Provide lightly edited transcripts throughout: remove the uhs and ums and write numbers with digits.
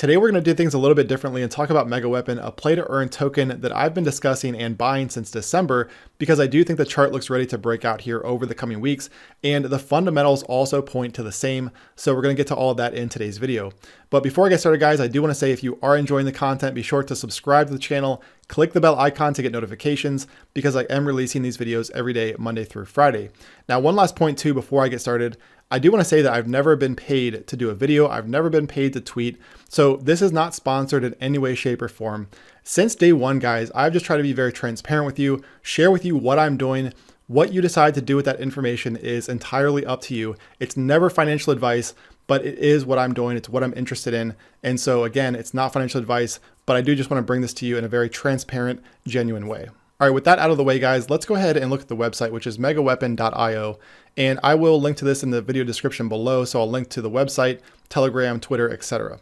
Today we're going to do things a little bit differently and talk about MEGAWEAPON, a play-to-earn token that I've been discussing and buying since December because I do think the chart looks ready to break out here over the coming weeks, and the fundamentals also point to the same, so we're going to get to all of that in today's video. But before I get started, guys, I do want to say if you are enjoying the content, be sure to subscribe to the channel, click the bell icon to get notifications because I am releasing these videos every day, Monday through Friday. Now, one last point too before I get started. I do want to say that I've never been paid to do a video. I've never been paid to tweet. So this is not sponsored in any way, shape, or form. Since day one, guys, I've just tried to be very transparent with you, share with you what I'm doing. What you decide to do with that information is entirely up to you. It's never financial advice, but it is what I'm doing. It's what I'm interested in. And so again, it's not financial advice, but I do just want to bring this to you in a very transparent, genuine way. All right, with that out of the way, guys, let's go ahead and look at the website, which is megaweapon.io. And I will link to this in the video description below. So I'll link to the website, Telegram, Twitter, etc.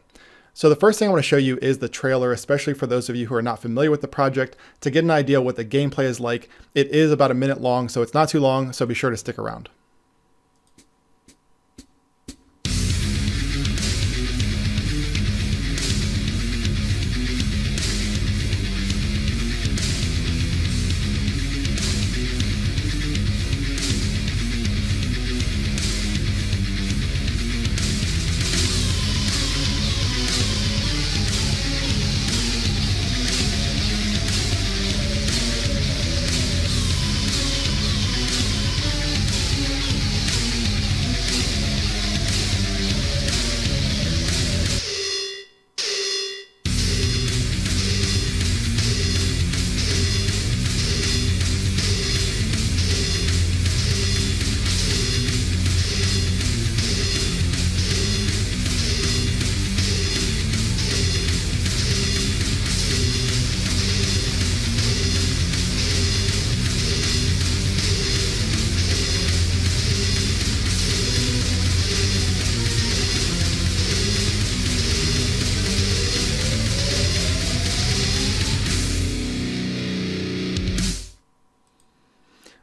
So the first thing I want to show you is the trailer, especially for those of you who are not familiar with the project, to get an idea what the gameplay is like. It is about a minute long, so it's not too long, so be sure to stick around.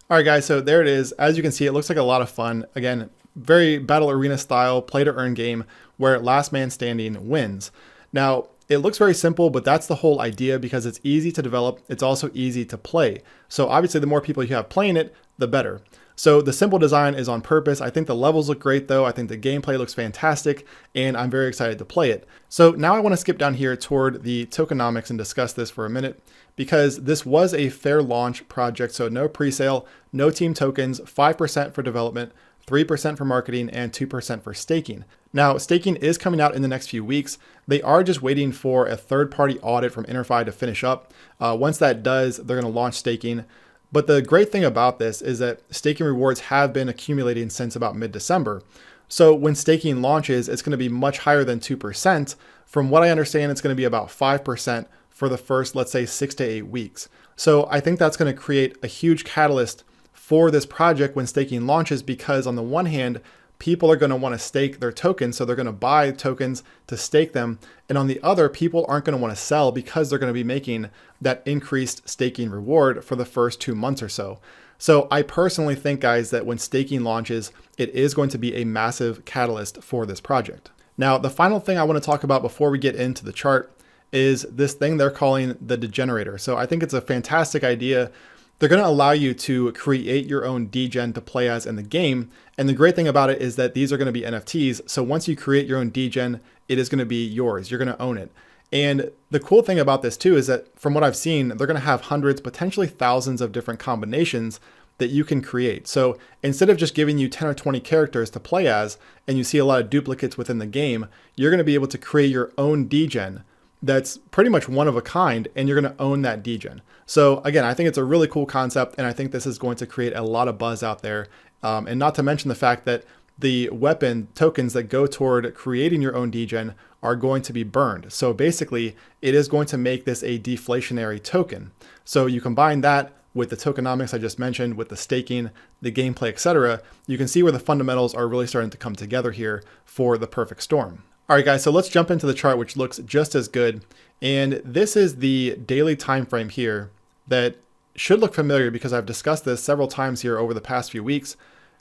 All right, guys, so there it is. As you can see, it looks like a lot of fun. Again, very battle arena style, play to earn game where last man standing wins. Now, it looks very simple, but that's the whole idea because it's easy to develop. It's also easy to play. So obviously the more people you have playing it, the better. So the simple design is on purpose. I think the levels look great though. I think the gameplay looks fantastic and I'm very excited to play it. So now I want to skip down here toward the tokenomics and discuss this for a minute because this was a fair launch project. So no pre-sale, no team tokens, 5% for development, 3% for marketing, and 2% for staking. Now, staking is coming out in the next few weeks. They are just waiting for a third-party audit from InterFi to finish up. Once that does, they're going to launch staking. But the great thing about this is that staking rewards have been accumulating since about mid-December. So when staking launches, it's going to be much higher than 2%. From what I understand, it's going to be about 5% for the first, let's say, 6 to 8 weeks. So I think that's going to create a huge catalyst for this project when staking launches because on the one hand, people are going to want to stake their tokens, so they're going to buy tokens to stake them. And on the other, people aren't going to want to sell because they're going to be making that increased staking reward for the first 2 months or so. So I personally think, guys, that when staking launches, it is going to be a massive catalyst for this project. Now, the final thing I want to talk about before we get into the chart is this thing they're calling the degenerator. So I think it's a fantastic idea. They're going to allow you to create your own degen to play as in the game. And the great thing about it is that these are going to be NFTs. So once you create your own degen, it is going to be yours. You're going to own it. And the cool thing about this too is that from what I've seen, they're going to have hundreds, potentially thousands of different combinations that you can create. So instead of just giving you 10 or 20 characters to play as, and you see a lot of duplicates within the game, you're going to be able to create your own degen that's pretty much one of a kind, and you're going to own that degen. So again, I think it's a really cool concept, and I think this is going to create a lot of buzz out there. And not to mention the fact that the weapon tokens that go toward creating your own degen are going to be burned. So basically, it is going to make this a deflationary token. So you combine that with the tokenomics I just mentioned, with the staking, the gameplay, etc., you can see where the fundamentals are really starting to come together here for the perfect storm. All right, guys, so let's jump into the chart, which looks just as good. And this is the daily time frame here that should look familiar because I've discussed this several times here over the past few weeks,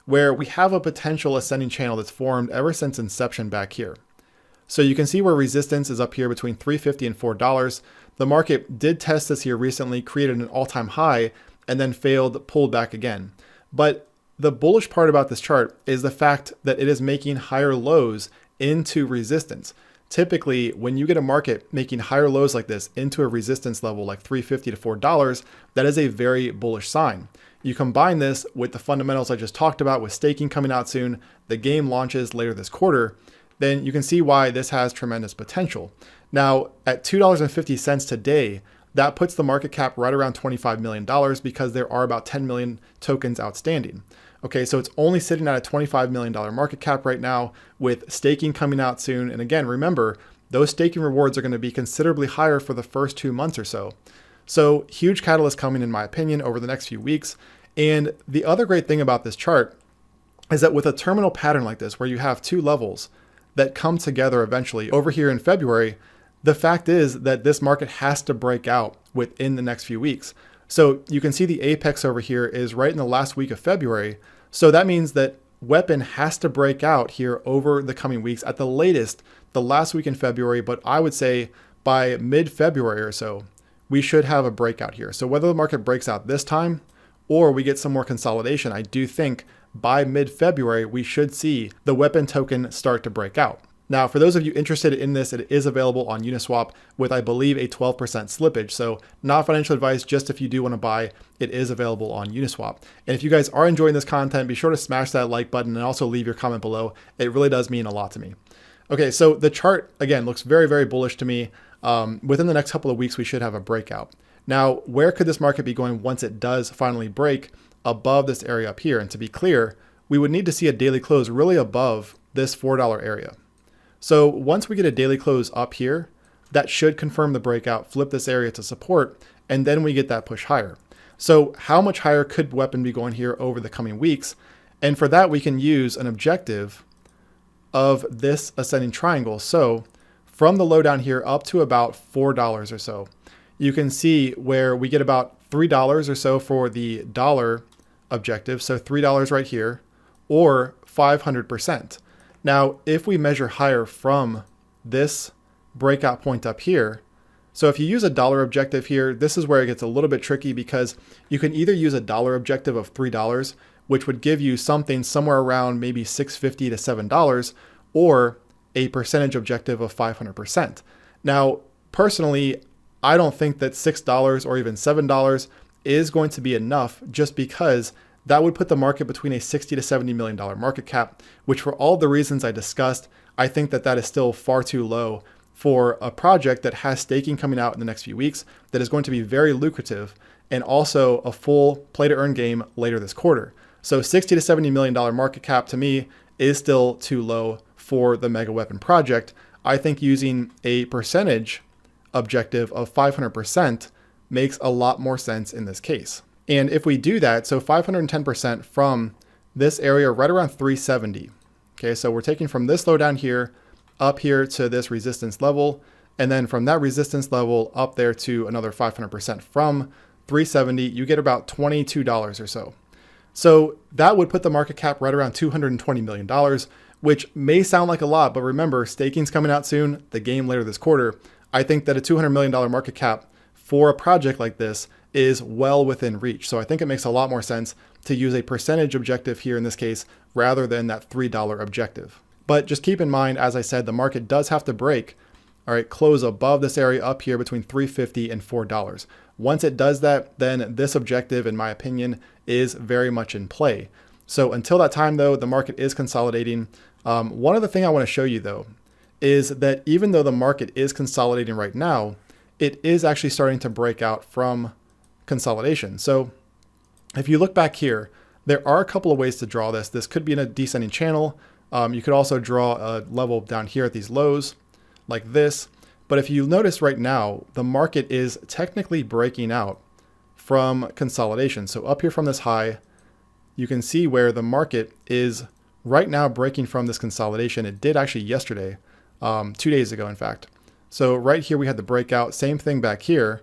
where we have a potential ascending channel that's formed ever since inception back here. So you can see where resistance is up here between $3.50 and $4. The market did test this here recently, created an all-time high, and then failed, pulled back again. But the bullish part about this chart is the fact that it is making higher lows into resistance. Typically, when you get a market making higher lows like this into a resistance level like $3.50 to $4, that is a very bullish sign. You combine this with the fundamentals I just talked about, with staking coming out soon, the game launches later this quarter, then you can see why this has tremendous potential. Now, at $2.50 today, that puts the market cap right around $25 million because there are about 10 million tokens outstanding. Okay, so it's only sitting at a $25 million market cap right now, with staking coming out soon. And again, remember, those staking rewards are going to be considerably higher for the first 2 months or so. So huge catalyst coming, in my opinion, over the next few weeks. And the other great thing about this chart is that with a terminal pattern like this, where you have two levels that come together eventually over here in February, the fact is that this market has to break out within the next few weeks. So you can see the apex over here is right in the last week of February. So that means that Weapon has to break out here over the coming weeks, at the latest, the last week in February. But I would say by mid-February or so, we should have a breakout here. So whether the market breaks out this time or we get some more consolidation, I do think by mid-February, we should see the Weapon token start to break out. Now, for those of you interested in this, it is available on Uniswap with, I believe, a 12% slippage. So not financial advice, just if you do want to buy, it is available on Uniswap. And if you guys are enjoying this content, be sure to smash that like button and also leave your comment below. It really does mean a lot to me. Okay, so the chart, again, looks very, very bullish to me. Within the next couple of weeks, we should have a breakout. Now, where could this market be going once it does finally break above this area up here? And to be clear, we would need to see a daily close really above this $4 area. So once we get a daily close up here, that should confirm the breakout, flip this area to support, and then we get that push higher. So how much higher could Weapon be going here over the coming weeks? And for that, we can use an objective of this ascending triangle. So from the low down here up to about $4 or so, you can see where we get about $3 or so for the dollar objective. So $3 right here, or 500%. Now, if we measure higher from this breakout point up here, so if you use a dollar objective here, this is where it gets a little bit tricky, because you can either use a dollar objective of $3, which would give you something somewhere around maybe $6.50 to $7, or a percentage objective of 500%. Now, personally, I don't think that $6 or even $7 is going to be enough, just because that would put the market between a $60 to $70 million market cap, which, for all the reasons I discussed, I think that that is still far too low for a project that has staking coming out in the next few weeks that is going to be very lucrative, and also a full play to earn game later this quarter. So $60 to $70 million market cap to me is still too low for the MEGAWEAPON project. I think using a percentage objective of 500% makes a lot more sense in this case. And if we do that, so 510% from this area right around 370. Okay, so we're taking from this low down here up here to this resistance level, and then from that resistance level up there to another 500% from 370, you get about $22 or so. So that would put the market cap right around $220 million, which may sound like a lot, but remember, staking's coming out soon, the game later this quarter. I think that a $200 million market cap for a project like this is well within reach. So I think it makes a lot more sense to use a percentage objective here in this case, rather than that $3 objective. But just keep in mind, as I said, the market does have to break, all right, close above this area up here between $3.50 and $4. Once it does that, then this objective, in my opinion, is very much in play. So until that time, though, the market is consolidating. One other thing I want to show you, though, is that even though the market is consolidating right now, it is actually starting to break out from consolidation. So if you look back here, there are a couple of ways to draw this. This could be in a descending channel. You could also draw a level down here at these lows like this. But if you notice right now, the market is technically breaking out from consolidation. So up here from this high, you can see where the market is right now breaking from this consolidation. It did actually yesterday, 2 days ago, in fact. So right here, we had the breakout, same thing back here,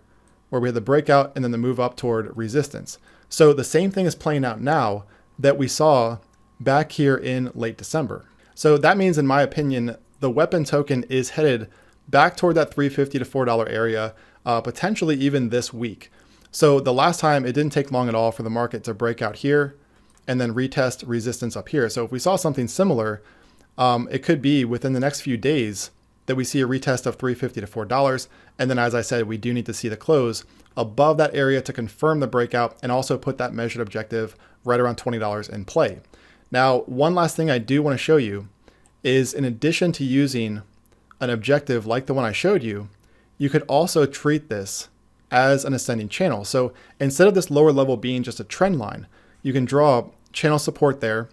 where we had the breakout and then the move up toward resistance. So the same thing is playing out now that we saw back here in late December. So that means, in my opinion, the weapon token is headed back toward that $3.50 to $4 area, potentially even this week. So the last time, it didn't take long at all for the market to break out here and then retest resistance up here. So if we saw something similar, it could be within the next few days that we see a retest of $3.50 to $4. And then, as I said, we do need to see the close above that area to confirm the breakout and also put that measured objective right around $20 in play. Now, one last thing I do want to show you is, in addition to using an objective like the one I showed you, you could also treat this as an ascending channel. So instead of this lower level being just a trend line, you can draw channel support there,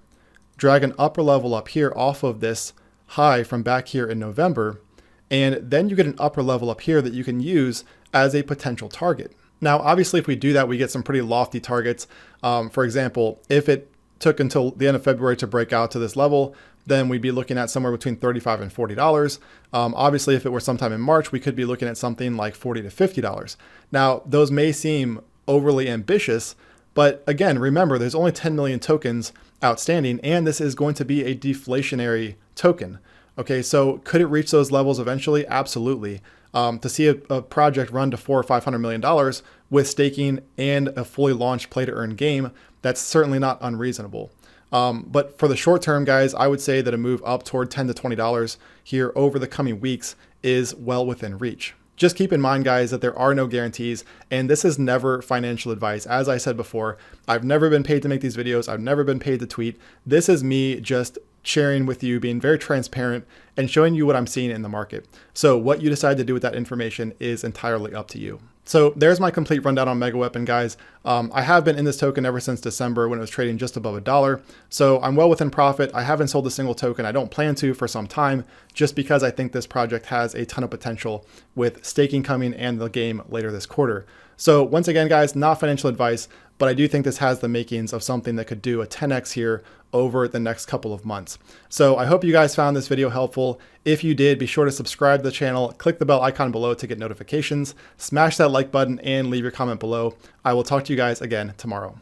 drag an upper level up here off of this high from back here in November, and then you get an upper level up here that you can use as a potential target. Now, obviously, if we do that, we get some pretty lofty targets. For example, if it took until the end of February to break out to this level, then we'd be looking at somewhere between $35 and $40. Obviously, if it were sometime in March, we could be looking at something like $40 to $50. Now, those may seem overly ambitious, but again, remember, there's only 10 million tokens outstanding, and this is going to be a deflationary token. Okay, so could it reach those levels eventually? Absolutely. To see a project run to $400 or $500 million with staking and a fully launched play to earn game, that's certainly not unreasonable. But for the short term, guys, I would say that a move up toward $10 to $20 here over the coming weeks is well within reach. Just keep in mind, guys, that there are no guarantees, and this is never financial advice. As I said before, I've never been paid to make these videos. I've never been paid to tweet. This is me just sharing with you, being very transparent and showing you what I'm seeing in the market. So what you decide to do with that information is entirely up to you. So there's my complete rundown on MEGAWEAPON, guys. I have been in this token ever since December when it was trading just above $1. So I'm well within profit. I haven't sold a single token. I don't plan to for some time, just because I think this project has a ton of potential with staking coming and the game later this quarter. So once again, guys, not financial advice, but I do think this has the makings of something that could do a 10x here over the next couple of months. So I hope you guys found this video helpful. If you did, be sure to subscribe to the channel, click the bell icon below to get notifications, smash that like button, and leave your comment below. I will talk to you guys again tomorrow.